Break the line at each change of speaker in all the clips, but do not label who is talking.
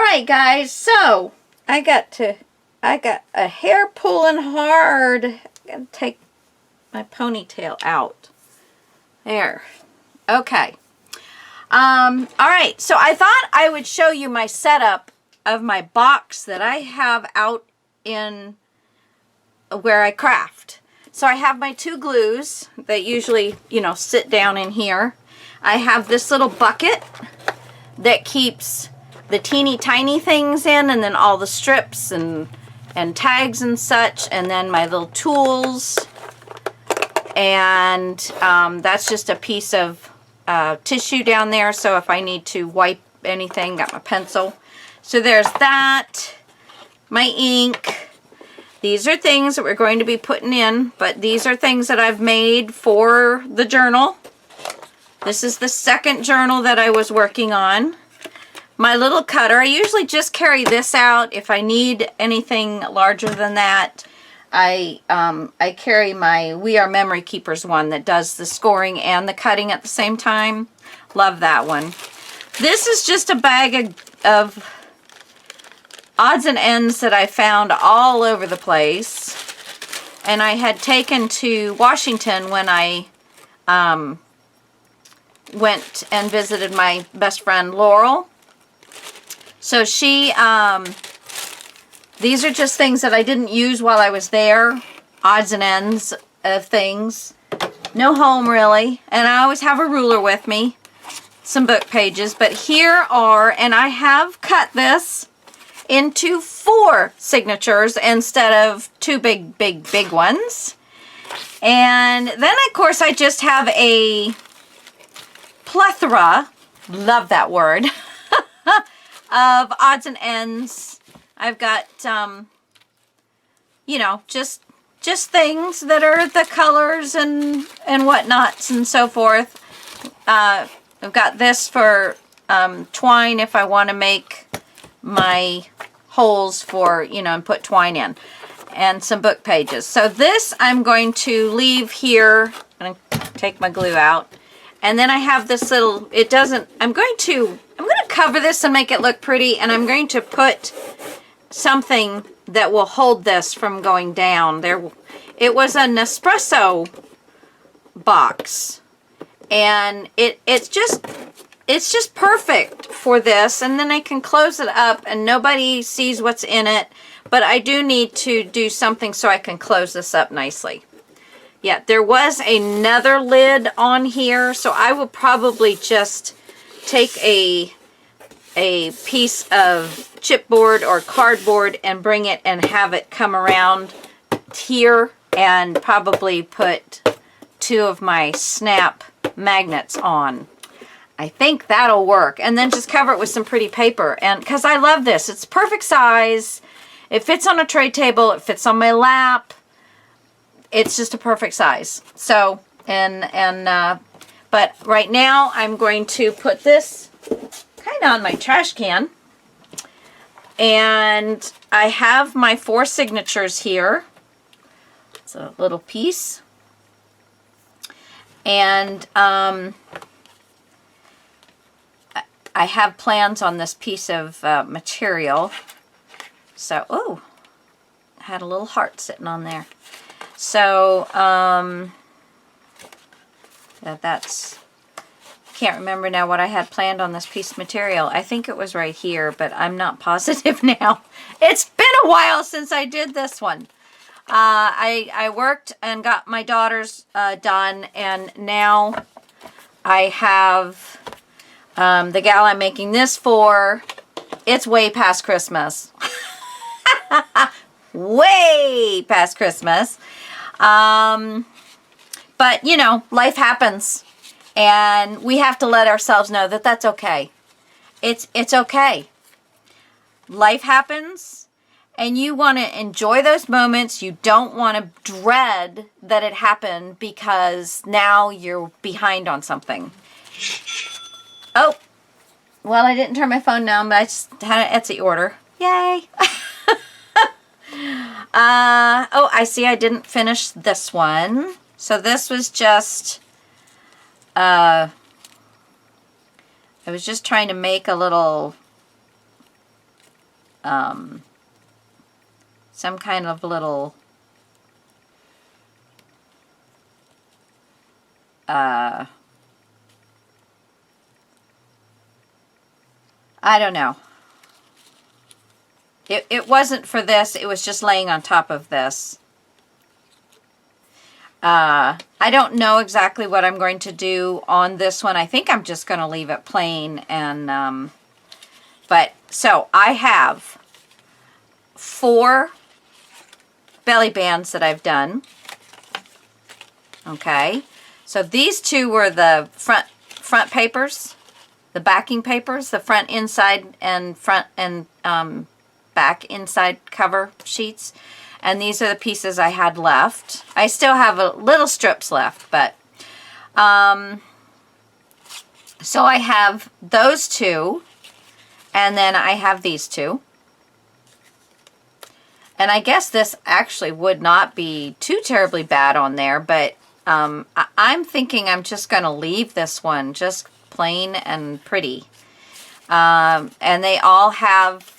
right, guys, so I got a hair pulling hard. I gotta take my ponytail out. There. Okay. All right, so I thought I would show you my setup of my box that I have out in where I craft. So I have my two glues that usually, you know, sit down in here. I have this little bucket that keeps the teeny tiny things in, and then all the strips and tags and such, and then my little tools, and that's just a piece of tissue down there, so if I need to wipe anything, got my pencil. So there's that, my ink. These are things that we're going to be putting in, but these are things that I've made for the journal. This is the second journal that I was working on. My little cutter, I usually just carry this out. If I need anything larger than that, I carry my We Are Memory Keepers one that does the scoring and the cutting at the same time. Love that one. This is just a bag of odds and ends that I found all over the place. And I had taken to Washington when I went and visited my best friend Laurel. So she, these are just things that I didn't use while I was there. Odds and ends of things. No home really. And I always have a ruler with me. Some book pages. But here are, and I have cut this into 4 signatures instead of 2 big ones. And then of course I just have a plethora, love that word, of odds and ends. I've got, you know, just things that are the colors and whatnots and so forth. I've got this for twine if I want to make my holes for, you know, and put twine in. And some book pages. So this I'm going to leave here. I'm going to take my glue out. And then I have this little, it doesn't, I'm going to cover this and make it look pretty, and I'm going to put something that will hold this from going down. It was a Nespresso box, and it's just perfect for this, and then I can close it up and nobody sees what's in it, but I do need to do something so I can close this up nicely. Yeah, there was another lid on here, so I will probably just take a piece of chipboard or cardboard and bring it and have it come around here, and probably put 2 of my snap magnets on. I think that'll work. And then just cover it with some pretty paper. And because I love this, it's perfect size. It fits on a tray table. It fits on my lap. It's just a perfect size. So, but right now I'm going to put this kind of on my trash can. And I have my 4 signatures here. It's a little piece. And I have plans on this piece of material. So, oh, I had a little heart sitting on there. So, that's, can't remember now what I had planned on this piece of material. I think it was right here, but I'm not positive now. It's been a while since I did this one. I worked and got my daughters done, and now I have the gal I'm making this for. It's way past Christmas. Way past Christmas. But, you know, life happens. And we have to let ourselves know that that's okay. It's okay. Life happens, and you want to enjoy those moments. You don't want to dread that it happened because now you're behind on something. Oh, well, I didn't turn my phone down, but I just had an Etsy order. Yay! Oh, I see I didn't finish this one. So this was just, I was just trying to make a little some kind of little I don't know. It wasn't for this. It was just laying on top of this. I don't know exactly what I'm going to do on this one. I think I'm just going to leave it plain. And but so I have 4 belly bands that I've done. Okay. So these 2 were the front papers. The backing papers, the front inside and front and back inside cover sheets. And these are the pieces I had left. I still have a little strips left, but so I have those 2, and then I have these 2. And I guess this actually would not be too terribly bad on there, but I'm thinking I'm just going to leave this one just plain and pretty. And they all have,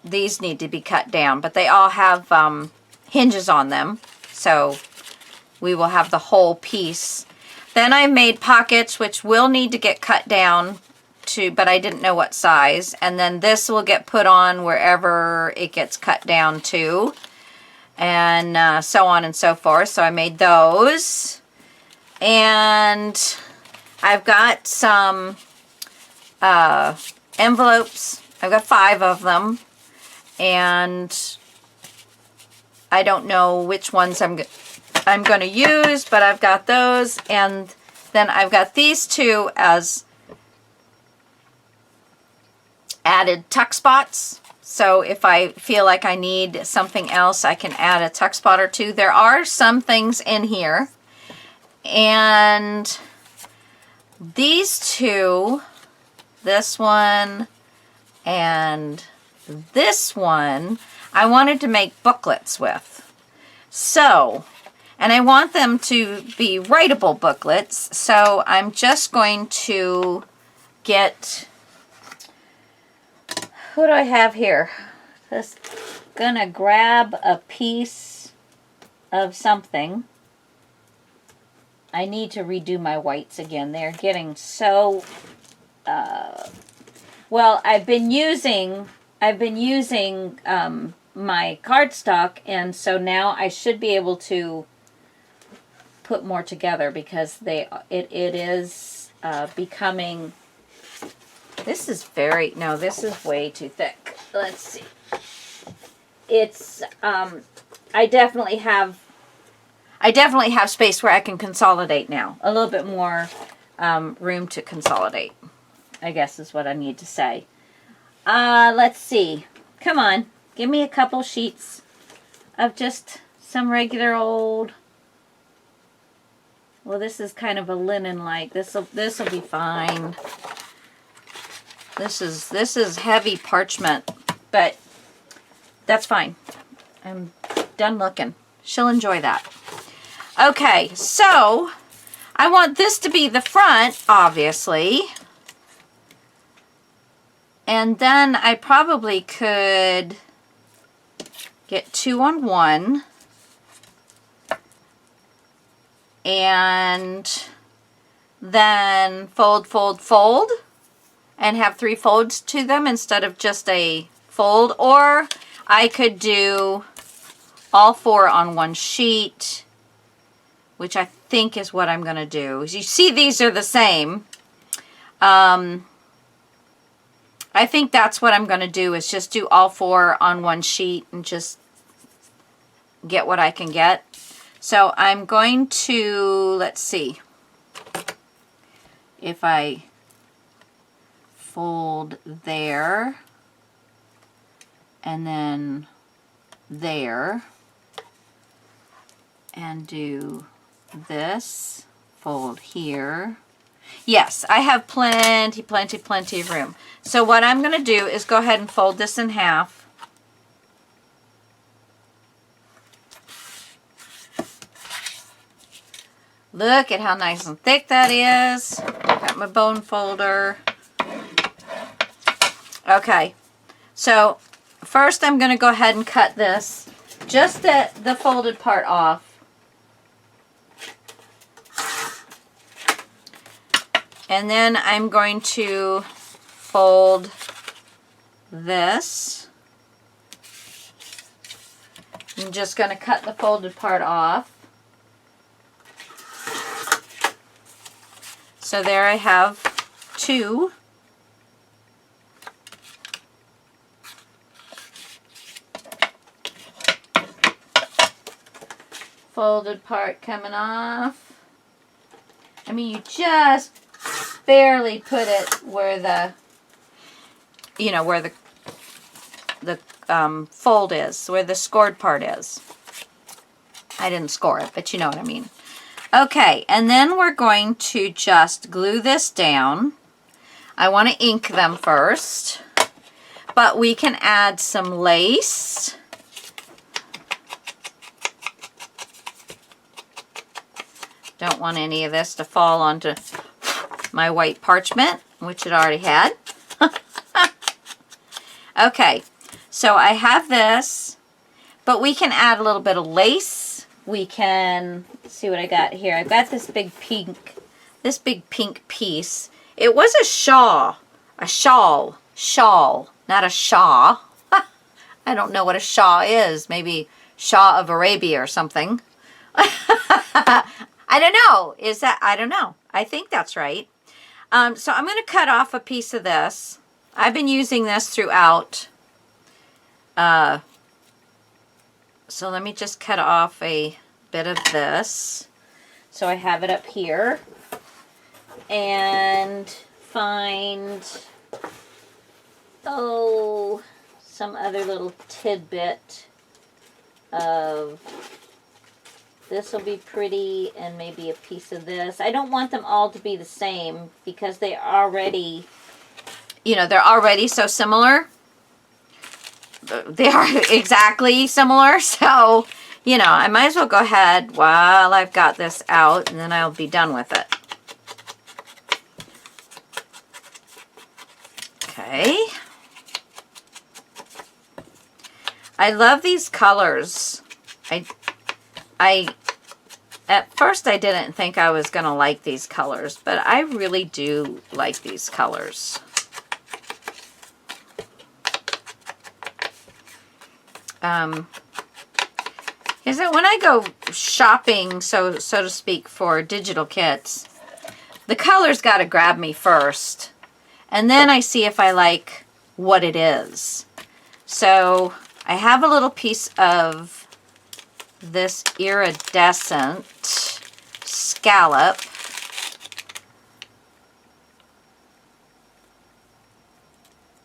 these need to be cut down, but they all have hinges on them. So we will have the whole piece. Then I made pockets, which will need to get cut down to, but I didn't know what size. And then this will get put on wherever it gets cut down to. And so on and so forth. So I made those. And I've got some envelopes. I've got 5 of them. And I don't know which ones I'm going to use, but I've got those. And then I've got these 2 as added tuck spots. So if I feel like I need something else, I can add a tuck spot or 2. There are some things in here. And these 2, this one and this one, I wanted to make booklets with. So, and I want them to be writable booklets. So I'm just going to get, who do I have here? Just gonna grab a piece of something. I need to redo my whites again. They're getting so, well, I've been using my cardstock, and so now I should be able to put more together because it is becoming, this is very, no, this is way too thick. Let's see. It's, I definitely have space where I can consolidate now. A little bit more room to consolidate, I guess is what I need to say. Let's see. Come on. Give me a couple sheets of just some regular old, well, this is kind of a linen-like. This'll be fine. This is heavy parchment, but that's fine. I'm done looking. She'll enjoy that. Okay, so I want this to be the front, obviously. And then I probably could get 2 on one. And then fold, fold, fold. And have 3 folds to them instead of just a fold. Or I could do all 4 on one sheet, which I think is what I'm going to do. As you see, these are the same. I think that's what I'm going to do, is just do all 4 on one sheet and just get what I can get. So I'm going to, let's see, if I fold there and then there and do this, fold here. Yes, I have plenty of room. So what I'm going to do is go ahead and fold this in half. Look at how nice and thick that is. Got my bone folder. Okay, So first I'm going to go ahead and cut this, just the folded part off. And then I'm going to fold this. I'm just going to cut the folded part off. So there I have two. Folded part coming off. I mean, you just barely put it where the, where the fold is, where the scored part is. I didn't score it, but you know what I mean. Okay, and then we're going to just glue this down. I want to ink them first, but we can add some lace. Don't want any of this to fall onto my white parchment, which it already had. Okay, so I have this, but we can add a little bit of lace. We can, let's see what I got here. I've got this big pink piece. It was a shawl, not a shaw. I don't know what a shaw is. Maybe Shah of Arabia or something. I don't know. Is that, I don't know. I think that's right. So I'm going to cut off a piece of this. I've been using this throughout. So let me just cut off a bit of this. So I have it up here. And find, some other little tidbit of, this will be pretty, and maybe a piece of this. I don't want them all to be the same because they already, they're already so similar. They are exactly similar. So, I might as well go ahead while I've got this out, and then I'll be done with it. Okay. I love these colors. At first I didn't think I was going to like these colors, but I really do like these colors. Is it when I go shopping, so to speak, for digital kits, the colors got to grab me first, and then I see if I like what it is. So I have a little piece of this iridescent scallop.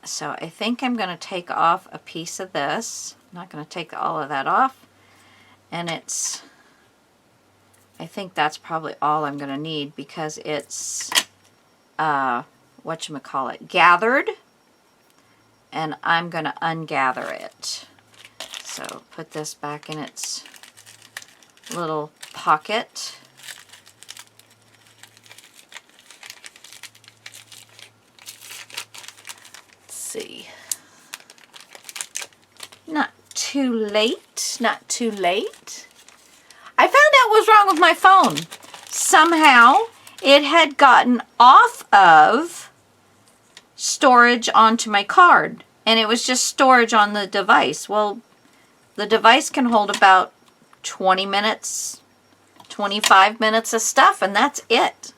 So I think I'm going to take off a piece of this. I'm not going to take all of that off. And I think that's probably all I'm going to need because it's, gathered. And I'm going to ungather it. So put this back in its little pocket. Let's see. Not too late. Not too late. I found out what was wrong with my phone. Somehow it had gotten off of storage onto my card. And it was just storage on the device. Well, the device can hold about 20 minutes, 25 minutes of stuff, and that's it.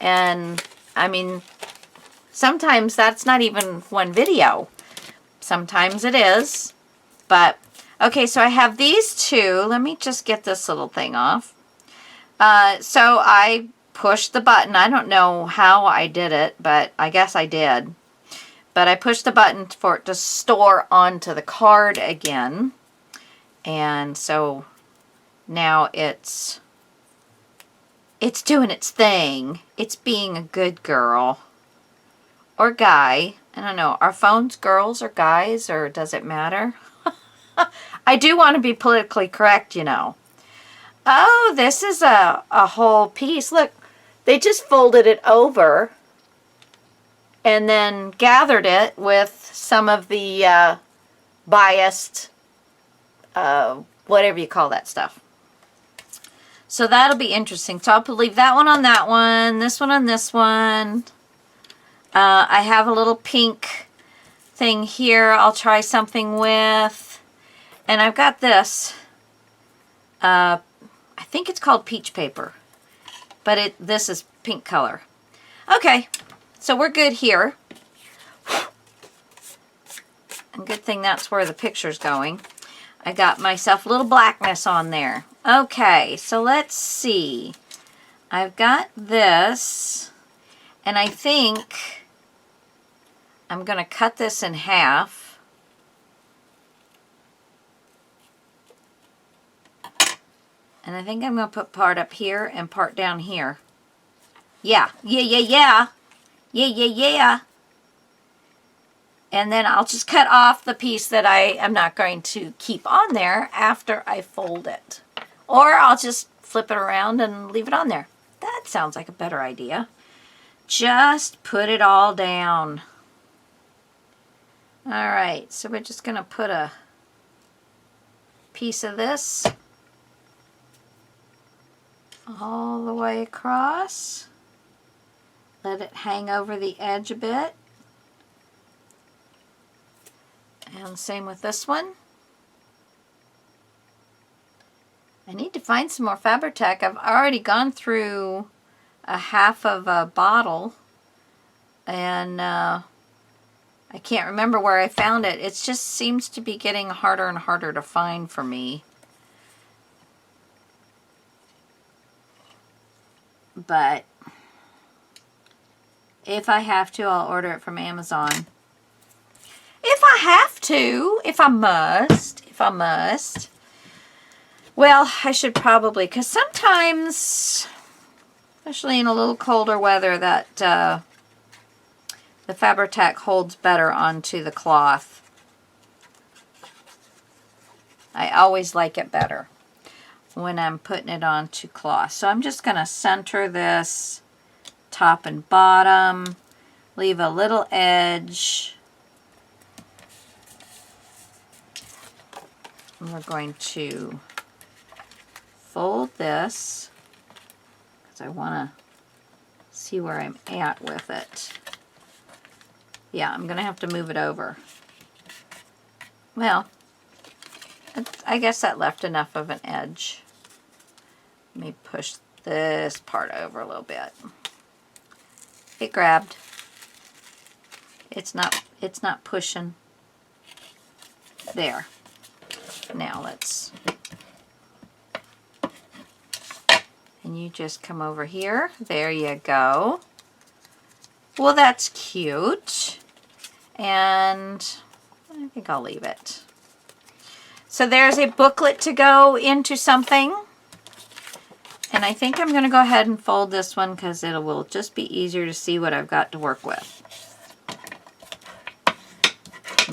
And, I mean, sometimes that's not even one video. Sometimes it is. But, okay, so I have these two. Let me just get this little thing off. So I pushed the button. I don't know how I did it, but I guess I did. But I pushed the button for it to store onto the card again. And so now it's doing its thing. It's being a good girl. Or guy. I don't know. Are phones girls or guys, or does it matter? I do want to be politically correct, Oh, this is a whole piece. Look, they just folded it over. and then gathered it with some of the biased, whatever you call that stuff. So that'll be interesting. So I'll leave that one on that one, this one on this one. I have a little pink thing here I'll try something with. And I've got this. I think it's called peach paper. But this is pink color. Okay, so we're good here. And good thing that's where the picture's going. I got myself a little blackness on there. Okay, so let's see. I've got this, and I think I'm going to cut this in half. And I think I'm going to put part up here and part down here. Yeah. And then I'll just cut off the piece that I am not going to keep on there after I fold it. Or I'll just flip it around and leave it on there. That sounds like a better idea. Just put it all down. Alright, so we're just going to put a piece of this all the way across. Let it hang over the edge a bit. And same with this one. I need to find some more Fabri-Tac. I've already gone through a half of a bottle, and I can't remember where I found it. It just seems to be getting harder and harder to find for me. But if I have to, I'll order it from Amazon. If I have to, if I must. Well, I should probably, because sometimes, especially in a little colder weather, that the Fabri-Tac holds better onto the cloth. I always like it better when I'm putting it onto cloth. So I'm just going to center this top and bottom, leave a little edge. And we're going to fold this because I want to see where I'm at with it. Yeah, I'm going to have to move it over. Well, I guess that left enough of an edge. Let me push this part over a little bit. It grabbed. It's not pushing. There. Now let's, and you just come over here. There you go. Well, that's cute. And I think I'll leave it. So there's a booklet to go into something. And I think I'm going to go ahead and fold this one because it will just be easier to see what I've got to work with.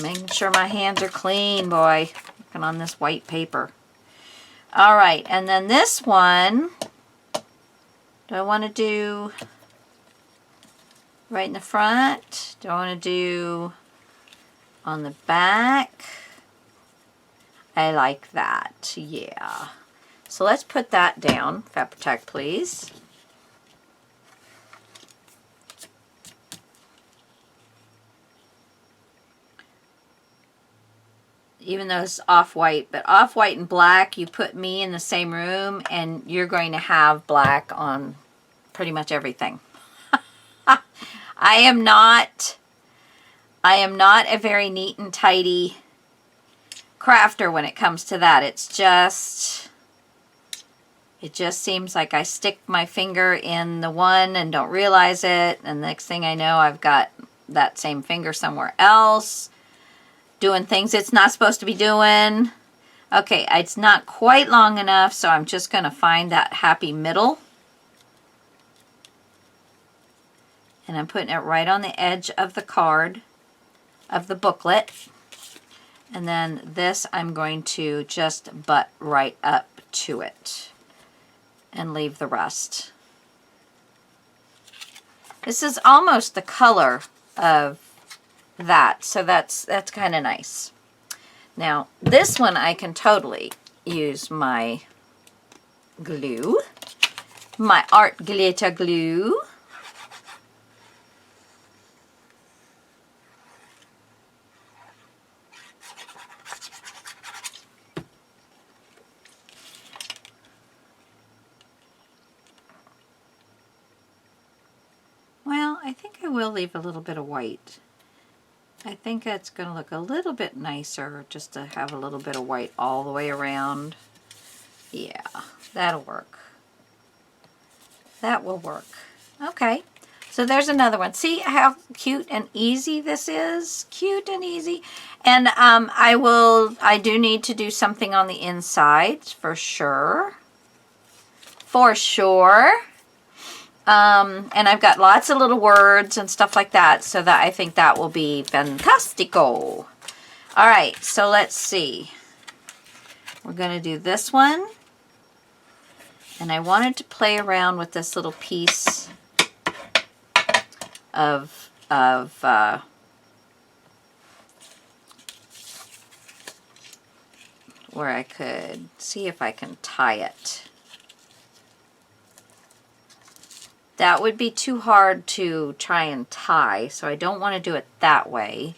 Making sure my hands are clean, boy. Working on this white paper. All right, and then this one, do I want to do right in the front? Do I want to do on the back? I like that, yeah. So let's put that down. Fabri-Tac, please. Even though it's off-white, but off-white and black, you put me in the same room and you're going to have black on pretty much everything. I am not a very neat and tidy crafter when it comes to that. It just seems like I stick my finger in the one and don't realize it, and the next thing I know I've got that same finger somewhere else doing things it's not supposed to be doing. Okay, it's not quite long enough, so I'm just going to find that happy middle. And I'm putting it right on the edge of the card, of the booklet. And then this I'm going to just butt right up to it and leave the rest. This is almost the color of that. So that's kind of nice. Now, this one I can totally use my glue, my art glitter glue. Well, I think I will leave a little bit of white. I think it's going to look a little bit nicer just to have a little bit of white all the way around. Yeah, that'll work. That will work. Okay, so there's another one. See how cute and easy this is? Cute and easy. And I do need to do something on the inside for sure. For sure. And I've got lots of little words and stuff like that, so that I think that will be fantastico. All right, so let's see. We're going to do this one. And I wanted to play around with this little piece of where I could see if I can tie it. That would be too hard to try and tie, so I don't want to do it that way.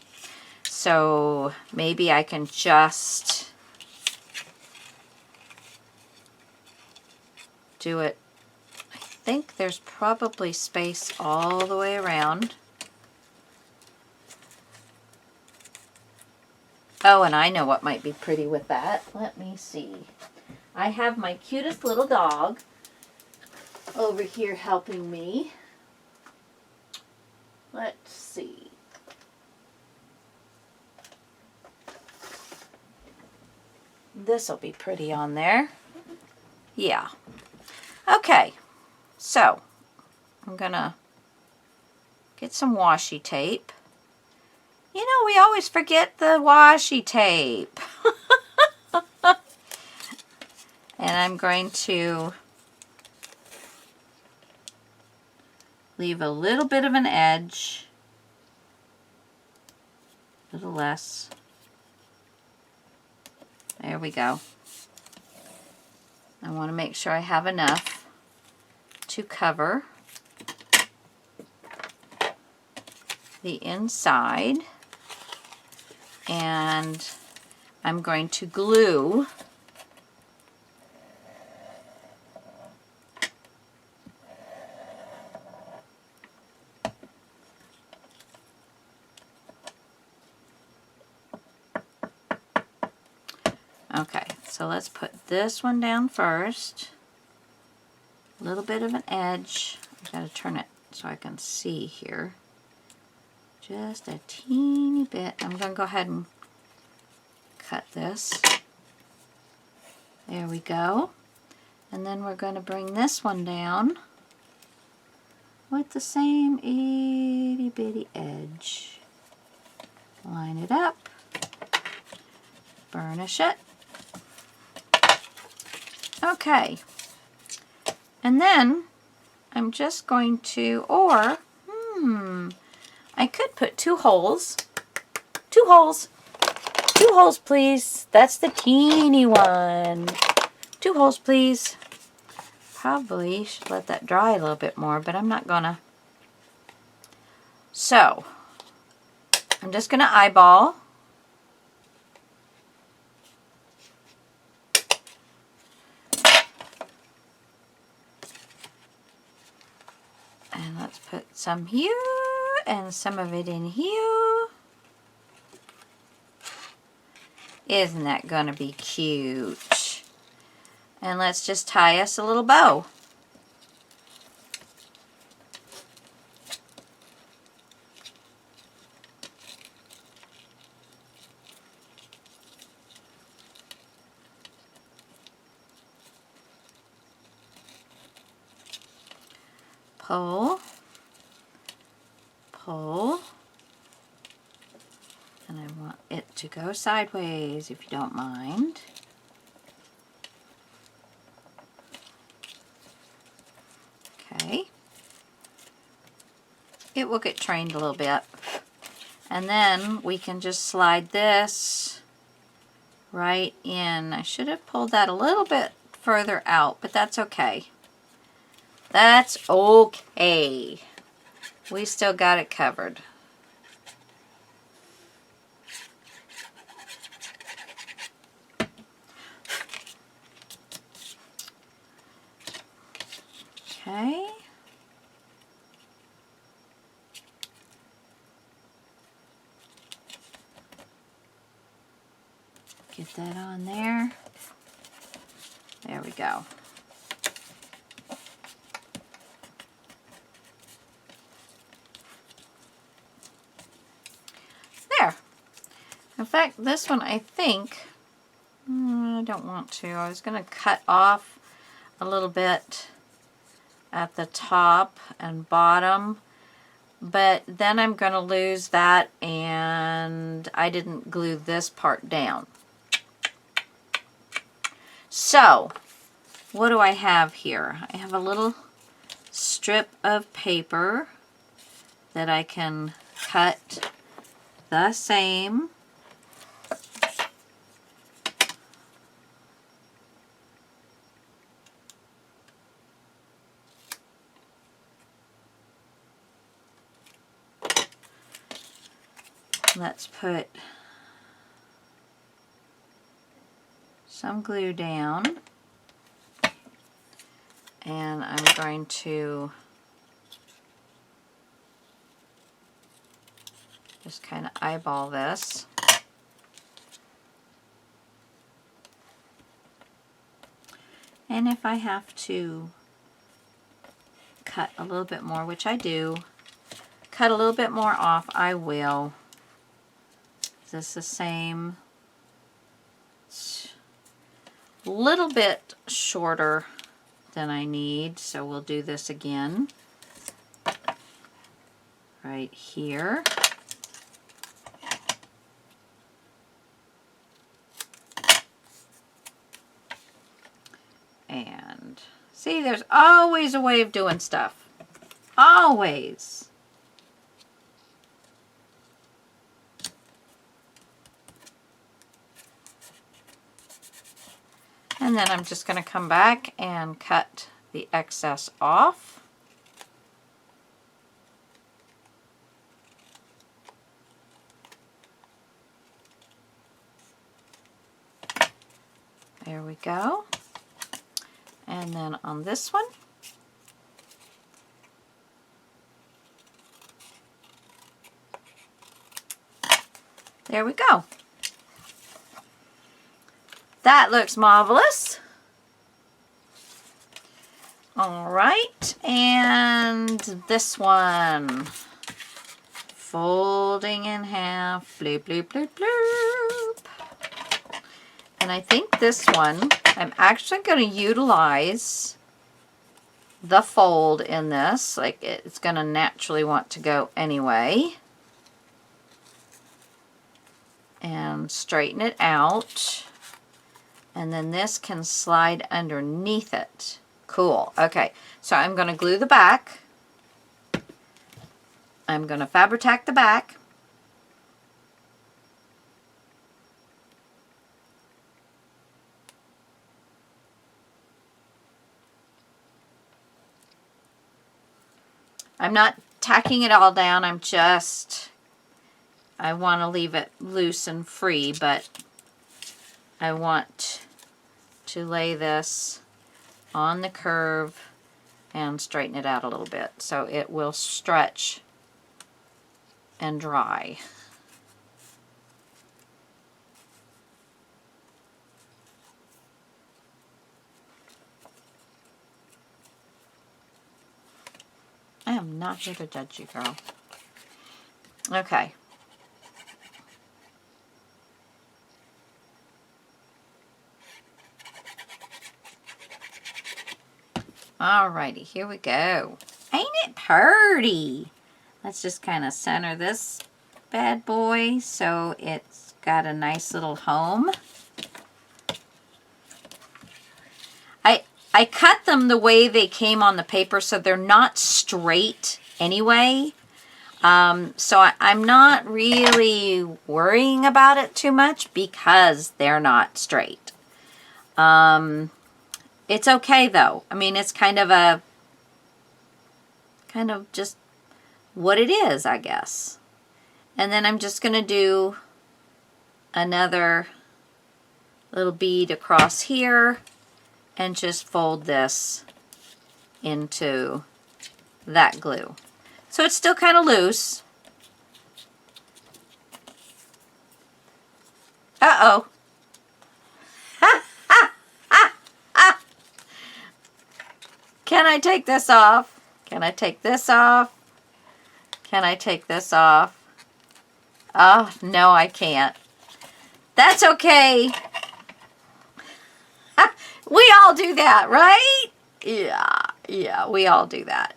So maybe I can just do it. I think there's probably space all the way around. Oh, and I know what might be pretty with that. Let me see. I have my cutest little dog over here helping me. Let's see. This'll be pretty on there. Yeah. Okay. So, I'm gonna get some washi tape. You know, we always forget the washi tape. And I'm going to leave a little bit of an edge, a little less. There we go. I want to make sure I have enough to cover the inside. And I'm going to glue okay, so let's put this one down first. A little bit of an edge. I've got to turn it so I can see here. Just a teeny bit. I'm going to go ahead and cut this. There we go. And then we're going to bring this one down with the same itty bitty edge. Line it up. Burnish it. Okay. And then I'm just going to, I could put 2 holes. 2 holes. 2 holes, please. That's the teeny one. 2 holes, please. Probably should let that dry a little bit more, but I'm not gonna. So, I'm just gonna eyeball. And let's put some here and some of it in here. Isn't that gonna be cute? And let's just tie us a little bow. Pull, pull, and I want it to go sideways if you don't mind. Okay. it will get trained a little bit. And then we can just slide this right in. I should have pulled that a little bit further out, but that's okay. That's okay. We still got it covered. Okay. Get that on there. There we go. There. In fact, this one I think, I don't want to. I was going to cut off a little bit at the top and bottom, but then I'm going to lose that, and I didn't glue this part down. So, what do I have here? I have a little strip of paper that I can cut the same. Let's put some glue down, and I'm going to just kind of eyeball this. And if I have to cut a little bit more, which I do, cut a little bit more off, I will. Is this the same? It's a little bit shorter than I need, so we'll do this again. Right here. And see, there's always a way of doing stuff. Always. And then I'm just going to come back and cut the excess off. There we go. And then on this one, there we go. That looks marvelous. All right, and this one, folding in half, bloop, bloop, bloop, bloop. And I think this one, I'm actually going to utilize the fold in this, like it's going to naturally want to go anyway. And straighten it out. And then this can slide underneath it. Cool. Okay, so I'm going to glue the back. I'm going to Fabri-Tac the back. I'm not tacking it all down. I want to leave it loose and free, but I want to lay this on the curve and straighten it out a little bit so it will stretch and dry. I am not here to judge you, girl. Okay. Alrighty, here we go. Ain't it pretty? Let's just kind of center this bad boy so it's got a nice little home. I cut them the way they came on the paper, so they're not straight anyway. So I'm not really worrying about it too much because they're not straight. It's okay though. I mean, it's kind of just what it is, I guess. And then I'm just going to do another little bead across here and just fold this into that glue. So it's still kind of loose. Uh-oh. Can I take this off? Can I take this off? Can I take this off? Oh, no, I can't. That's okay. We all do that, right? Yeah, we all do that.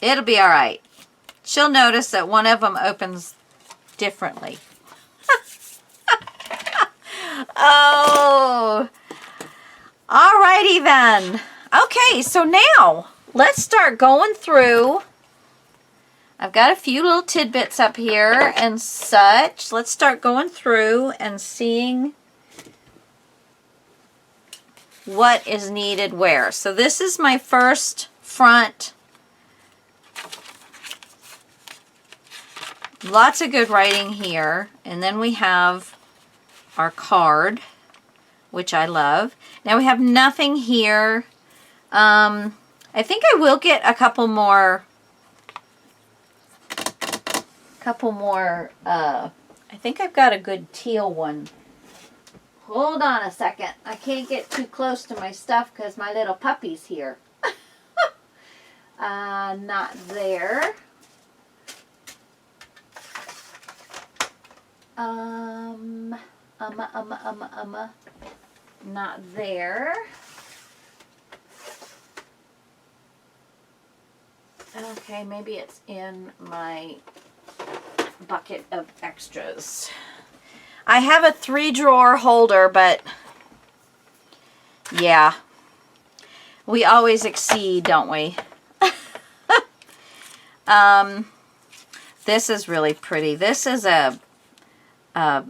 It'll be all right. She'll notice that one of them opens differently. Oh, alrighty then. Okay, so now let's start going through. I've got a few little tidbits up here and such. Let's start going through and seeing what is needed where. So this is my first front. Lots of good writing here. And then we have our card, which I love. Now we have nothing here. I think I will get a couple more, I think I've got a good teal one. Hold on a second. I can't get too close to my stuff because my little puppy's here. Not there. Not there. Okay, maybe it's in my bucket of extras. I have a 3-drawer holder, but yeah, we always exceed, don't we? This is really pretty. This is a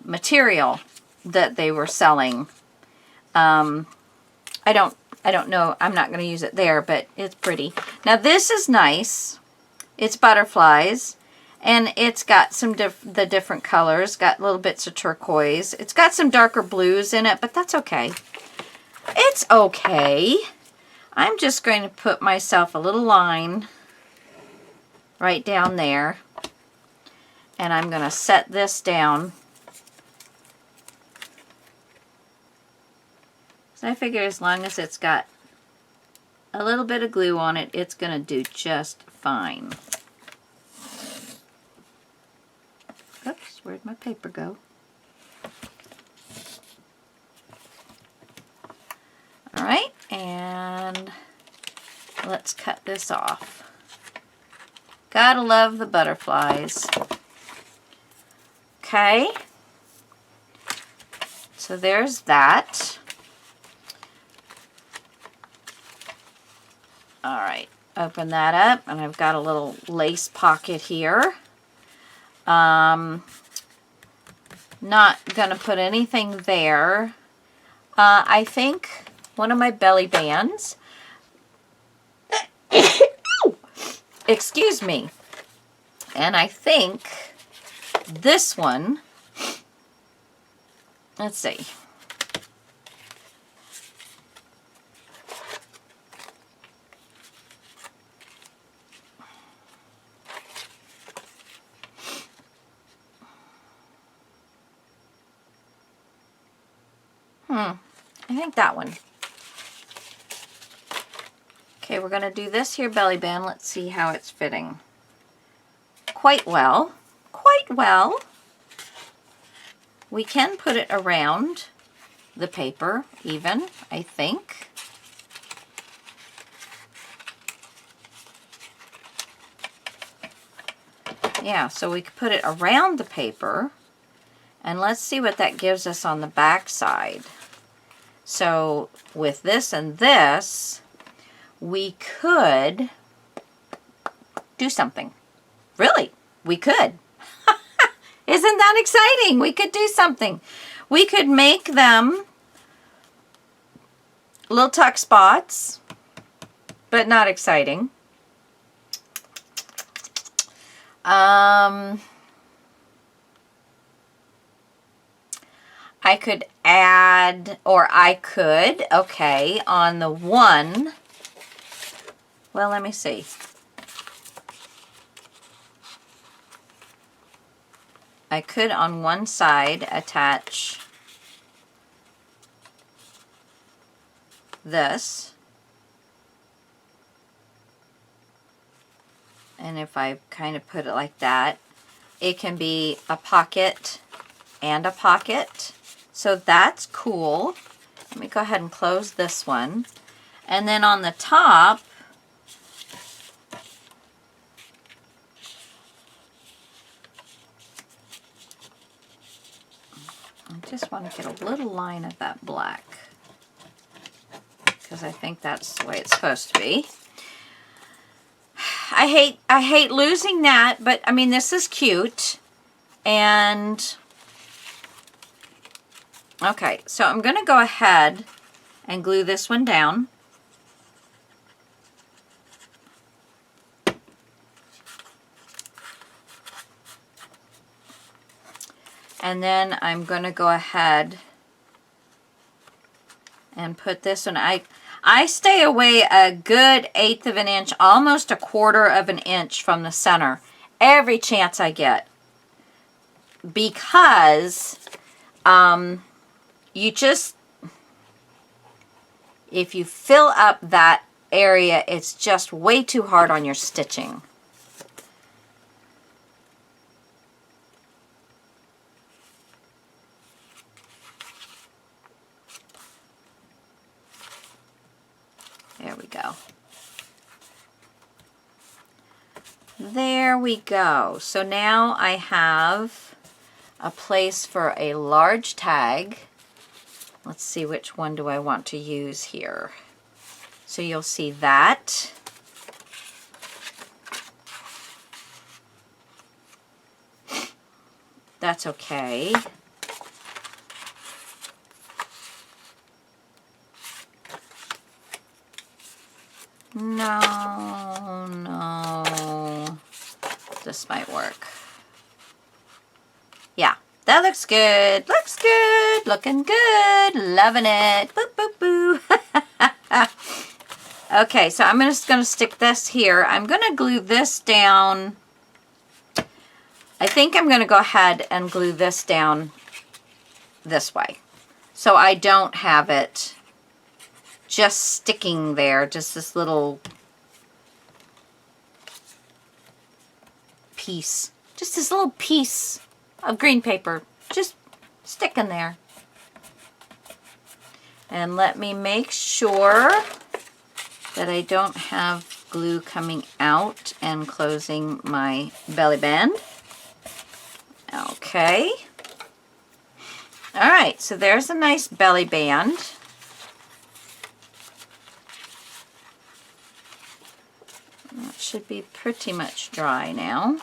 material that they were selling. I don't know. I'm not going to use it there, but it's pretty. Now this is nice. It's butterflies, and it's got some the different colors. Got little bits of turquoise. It's got some darker blues in it, but that's okay. It's okay. I'm just going to put myself a little line right down there, and I'm going to set this down. So I figure as long as it's got a little bit of glue on it, it's going to do just fine. Oops, where'd my paper go? All right, and let's cut this off. Gotta love the butterflies. Okay, so there's that. All right, open that up, and I've got a little lace pocket here. Not going to put anything there. I think one of my belly bands, excuse me, and I think this one, let's see. I think that one. Okay, we're going to do this here belly band. Let's see how it's fitting. Quite well. Quite well. We can put it around the paper even, I think. Yeah, so we could put it around the paper. And let's see what that gives us on the back side. So with this and this, we could do something. Really, we could. Isn't that exciting? We could do something. We could make them little tuck spots, but not exciting. I could add, or I could, okay, on the one, well, let me see. I could on one side attach this. And if I kind of put it like that, it can be a pocket and a pocket. So that's cool. Let me go ahead and close this one. And then on the top, I just want to get a little line of that black, because I think that's the way it's supposed to be. I hate losing that, but I mean, this is cute. And okay, so I'm going to go ahead and glue this one down. And then I'm going to go ahead and put this one. I stay away a good 1/8 of an inch, almost 1/4 of an inch from the center every chance I get. Because you just, if you fill up that area, it's just way too hard on your stitching. There we go. There we go. So now I have a place for a large tag. Let's see, which one do I want to use here. So you'll see that. That's okay. No. This might work. Yeah, that looks good. Looks good. Looking good. Loving it. Boop, boop, boo. Okay, so I'm just going to stick this here. I'm going to glue this down. I think I'm going to go ahead and glue this down this way, so I don't have it just sticking there, just this little piece, just this little piece of green paper just sticking there. And let me make sure that I don't have glue coming out and closing my belly band. Okay. All right, so there's a nice belly band. That should be pretty much dry now.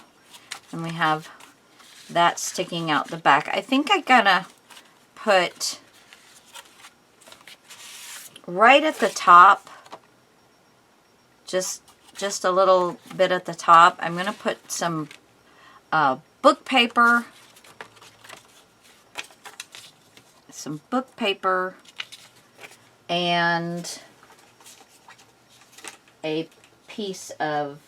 And we have that sticking out the back. I think I'm gonna put right at the top, just a little bit at the top. I'm gonna put some book paper, and a piece of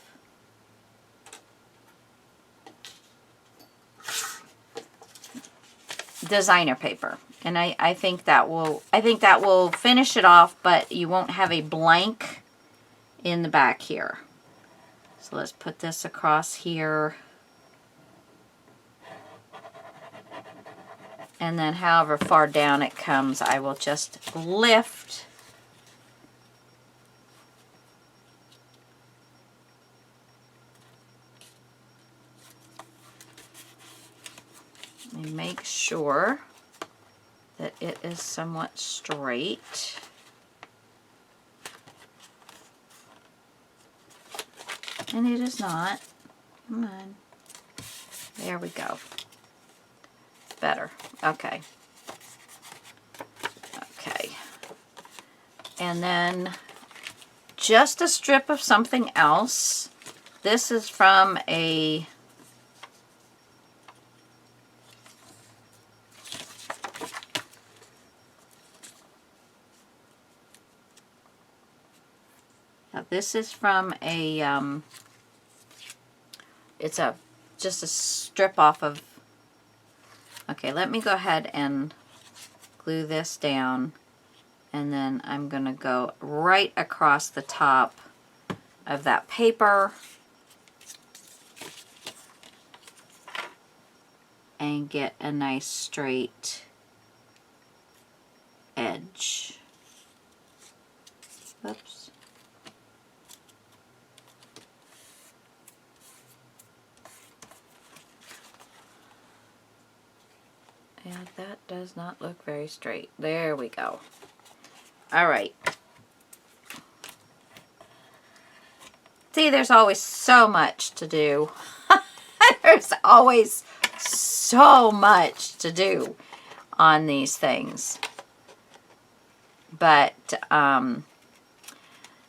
designer paper, and I think that will finish it off, but you won't have a blank in the back here. So let's put this across here, and then however far down it comes, I will just lift and make sure that it is somewhat straight. And it is not. Come on. There we go. Better. Okay. Okay. And then just a strip of something else. This is from a it's just a strip off of, okay, let me go ahead and glue this down, and then I'm going to go right across the top of that paper and get a nice straight edge. Oops. And that does not look very straight. There we go. All right. See, there's always so much to do. There's always so much to do on these things. But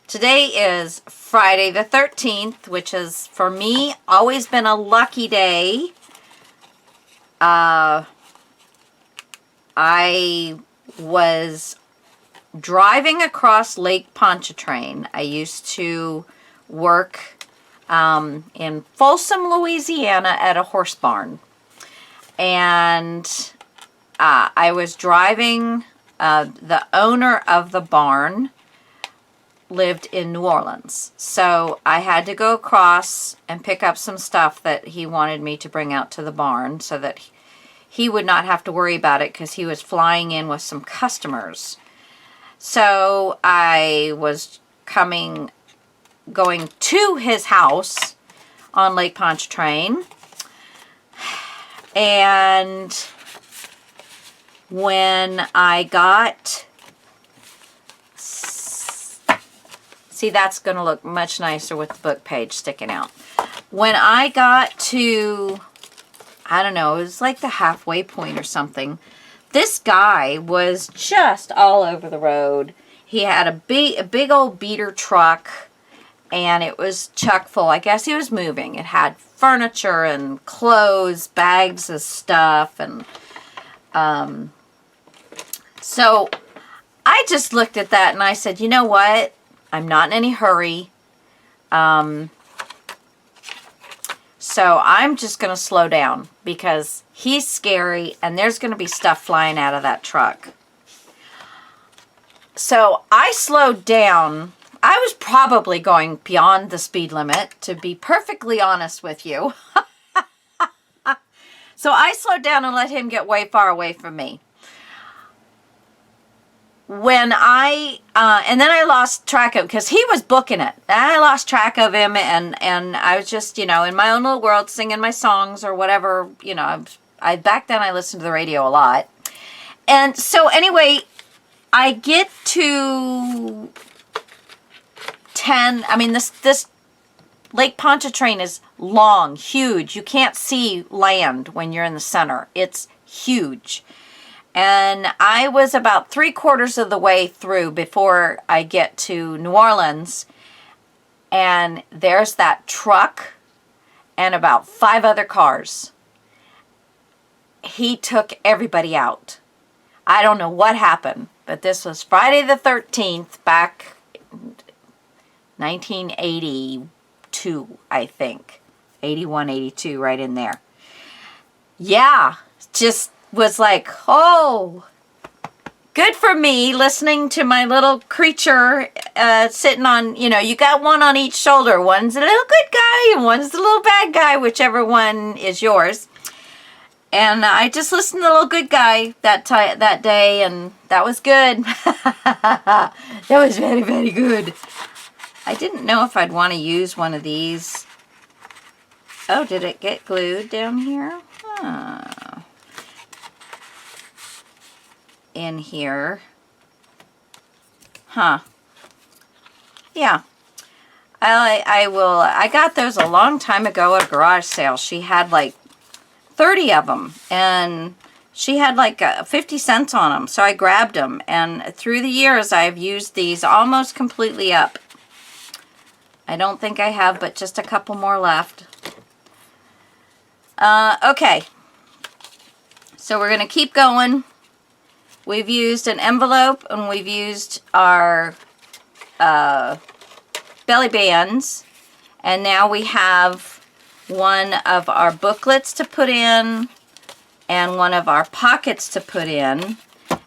today is Friday the 13th, which has, for me, always been a lucky day. I was driving across Lake Pontchartrain. I used to work in Folsom, Louisiana at a horse barn. And I was driving, the owner of the barn lived in New Orleans. So I had to go across and pick up some stuff that he wanted me to bring out to the barn so that he would not have to worry about it because he was flying in with some customers. So I was going to his house on Lake Pontchartrain. And when I got, see, that's going to look much nicer with the book page sticking out. When I got to, I don't know, it was like the halfway point or something, this guy was just all over the road. He had a big old beater truck, and it was chock full. I guess he was moving. It had furniture and clothes, bags of stuff, and so I just looked at that and I said, you know what? I'm not in any hurry. So I'm just going to slow down because he's scary and there's going to be stuff flying out of that truck. So I slowed down. I was probably going beyond the speed limit, to be perfectly honest with you. So I slowed down and let him get way far away from me. When and then I lost track of him because he was booking it. I lost track of him, and I was just, in my own little world singing my songs or whatever, back then I listened to the radio a lot. And so anyway, I get to 10, this Lake Pontchartrain is long, huge. You can't see land when you're in the center. It's huge. And I was about 3/4 of the way through before I get to New Orleans. And there's that truck and about 5 other cars. He took everybody out. I don't know what happened, but this was Friday the 13th, back 1982, I think. 81, 82, right in there. Yeah, just was like, oh, good for me, listening to my little creature sitting on, you got one on each shoulder. One's a little good guy and one's the little bad guy, whichever one is yours. And I just listened to the little good guy that day, and that was good. That was very, very good. I didn't know if I'd want to use one of these. Oh, did it get glued down here? Oh. in here. Huh. Yeah. I got those a long time ago at a garage sale. She had like 30 of them, and she had like 50 cents on them, so I grabbed them, and through the years I've used these almost completely up. I don't think I have but just a couple more left. Okay, so we're going to keep going. We've used an envelope, and we've used our belly bands, and now we have one of our booklets to put in and one of our pockets to put in,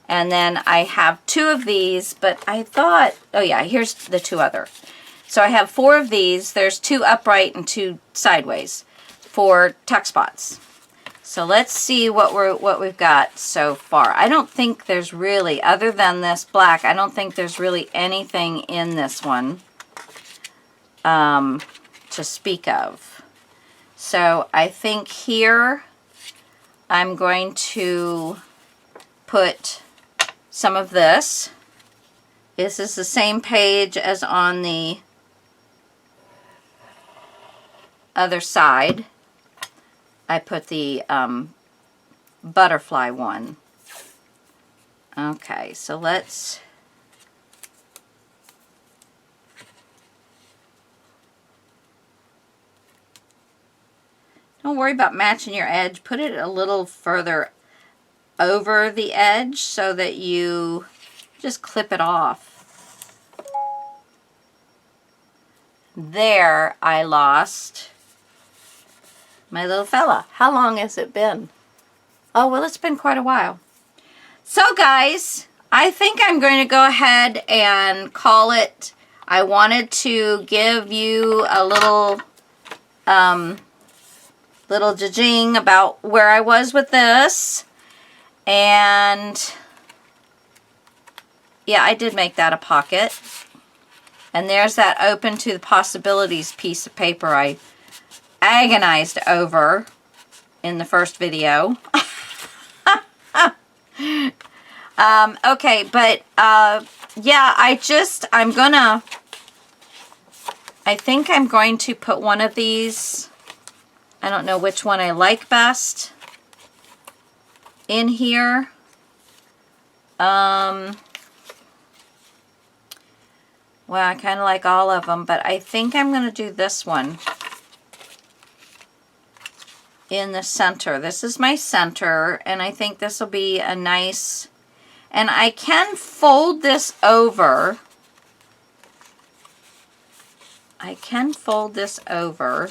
and then I have 2 of these, but I thought, oh yeah, here's the 2 other. So I have 4 of these. There's 2 upright and 2 sideways for tuck spots. So let's see what we've got so far. I don't think there's really, other than this black, I don't think there's really anything in this one to speak of. So I think here I'm going to put some of this. This is the same page as on the other side. I put the butterfly one. Okay, so let's... Don't worry about matching your edge. Put it a little further over the edge so that you just clip it off. There, I lost my little fella. How long has it been? Oh, well, it's been quite a while. So, guys, I think I'm going to go ahead and call it. I wanted to give you a little jing about where I was with this. And yeah, I did make that a pocket. And there's that open to the possibilities piece of paper I agonized over in the first video. Okay, but yeah, I think I'm going to put one of these, I don't know which one I like best, in here. Well, I kind of like all of them, but I think I'm going to do this one in the center. This is my center, and I think this will be a nice, and I can fold this over. I can fold this over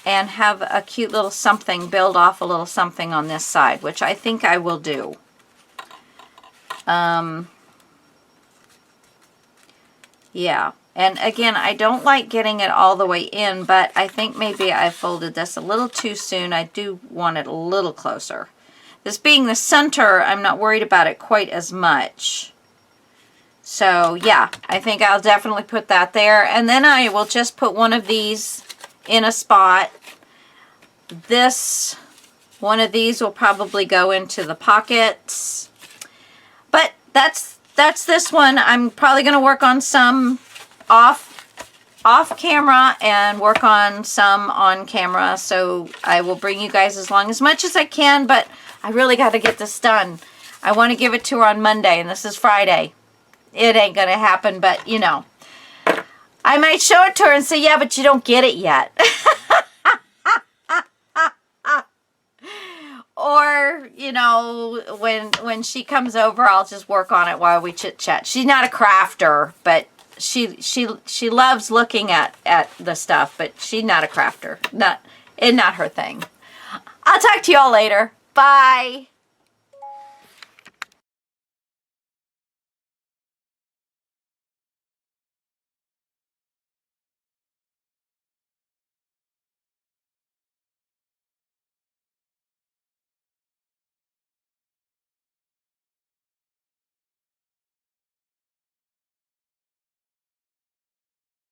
and have a cute little something, build off a little something on this side, which I think I will do. Yeah, and again, I don't like getting it all the way in, but I think maybe I folded this a little too soon. I do want it a little closer. This being the center, I'm not worried about it quite as much. So yeah, I think I'll definitely put that there. And then I will just put one of these in a spot. One of these will probably go into the pockets. But that's this one. I'm probably going to work on some off camera and work on some on camera. So I will bring you guys along as much as I can, but I really got to get this done. I want to give it to her on Monday, and this is Friday. It ain't going to happen, but you know. I might show it to her and say, yeah, but you don't get it yet. Or, you know, when she comes over, I'll just work on it while we chit-chat. She's not a crafter, but she loves looking at the stuff, but she's not a crafter. Not her thing. I'll talk to you all later. Bye.